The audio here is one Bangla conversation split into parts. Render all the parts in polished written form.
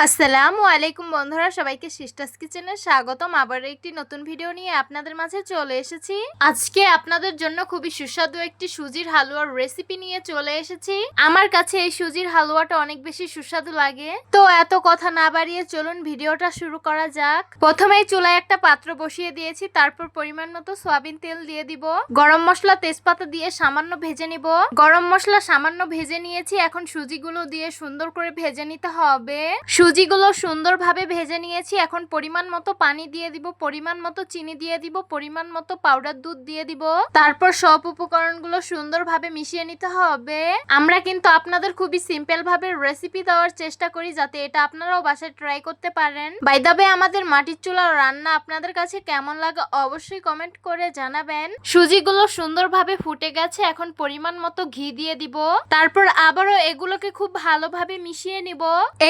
আসসালামু আলাইকুম বন্ধুরা, সবাইকে সিস্টার্স কিচেনে স্বাগতম। আবার একটি নতুন ভিডিও নিয়ে আপনাদের মাঝে চলে এসেছি। আজকে আপনাদের জন্য খুবই সুস্বাদু একটি সুজির হালুয়ার রেসিপি নিয়ে চলে এসেছি। আমার কাছে এই সুজির হালুয়াটা অনেক বেশি সুস্বাদু লাগে। তো এত কথা না বাড়িয়ে চলুন ভিডিওটা শুরু করা যাক। প্রথমেই চুলায় একটা পাত্র বসিয়ে দিয়েছি, তারপর পরিমাণ মতো সয়াবিন তেল দিয়ে দিব। গরম মশলা তেজপাতা দিয়ে সামান্য ভেজে নিব। গরম মশলা সামান্য ভেজে নিয়েছি, এখন সুজিগুলো দিয়ে সুন্দর করে ভেজে নিতে হবে। সুজিগুলো সুন্দরভাবে ভেজে নিয়েছি, এখন পরিমাণ মতো পানি দিয়ে দিব, পরিমাণ মতো চিনি দিয়ে দিব, পরিমাণ মতো পাউডার দুধ দিয়ে দিব। তারপর সব উপকরণগুলো সুন্দরভাবে মিশিয়ে নিতে হবে। আমরা কিন্তু আপনাদের খুবই সিম্পল ভাবে রেসিপি দেওয়ার চেষ্টা করি, যাতে এটা আপনারাও বাসায় ট্রাই করতে পারেন। বাই দ্য ওয়ে, আমাদের মাটির চুলার রান্না আপনাদের কাছে কেমন লাগে অবশ্যই কমেন্ট করে জানাবেন। সুজিগুলো সুন্দরভাবে ফুটে গেছে, এখন পরিমাণ মতো ঘি দিয়ে দিব। তারপর আবারও এগুলোকে খুব ভালোভাবে মিশিয়ে নিব।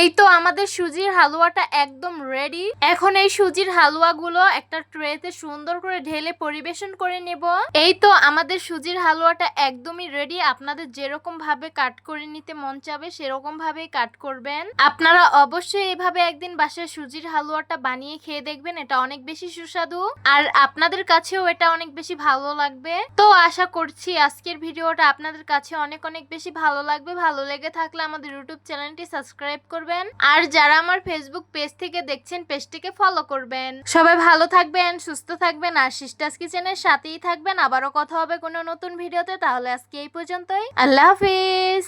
এই তো আমাদের সুজির হালুয়াটা একদম রেডি। এখন এই সুজির হালুয়াগুলো একটা ট্রেতে সুন্দর করে ঢেলে পরিবেশন করে নেব। এই তো আমাদের সুজির হালুয়াটা একদমই রেডি। আপনাদের যেরকম ভাবে কাট করে নিতে মন চাবে সেরকম ভাবেই কাট করবেন। আপনারা অবশ্যই এইভাবে একদিন বাসায় সুজির হালুয়াটা বানিয়ে খেয়ে দেখবেন, এটা অনেক বেশি সুস্বাদু আর আপনাদের কাছেও এটা অনেক বেশি ভালো লাগবে। তো আশা করছি আজকের ভিডিওটা আপনাদের কাছে অনেক অনেক বেশি ভালো লাগবে। ভালো লেগে থাকলে আমাদের ইউটিউব চ্যানেলটি সাবস্ক্রাইব করবেন, আর যারা আমার ফেসবুক পেজ থেকে দেখছেন পেজটিকে ফলো করবেন। সবাই ভালো থাকবেন, সুস্থ থাকবেন আর সিস্টার্স কিচেনের সাথেই থাকবেন। আবারও কথা হবে কোনো নতুন ভিডিওতে। তাহলে আজকে এই পর্যন্তই। আল্লাহ হাফিজ।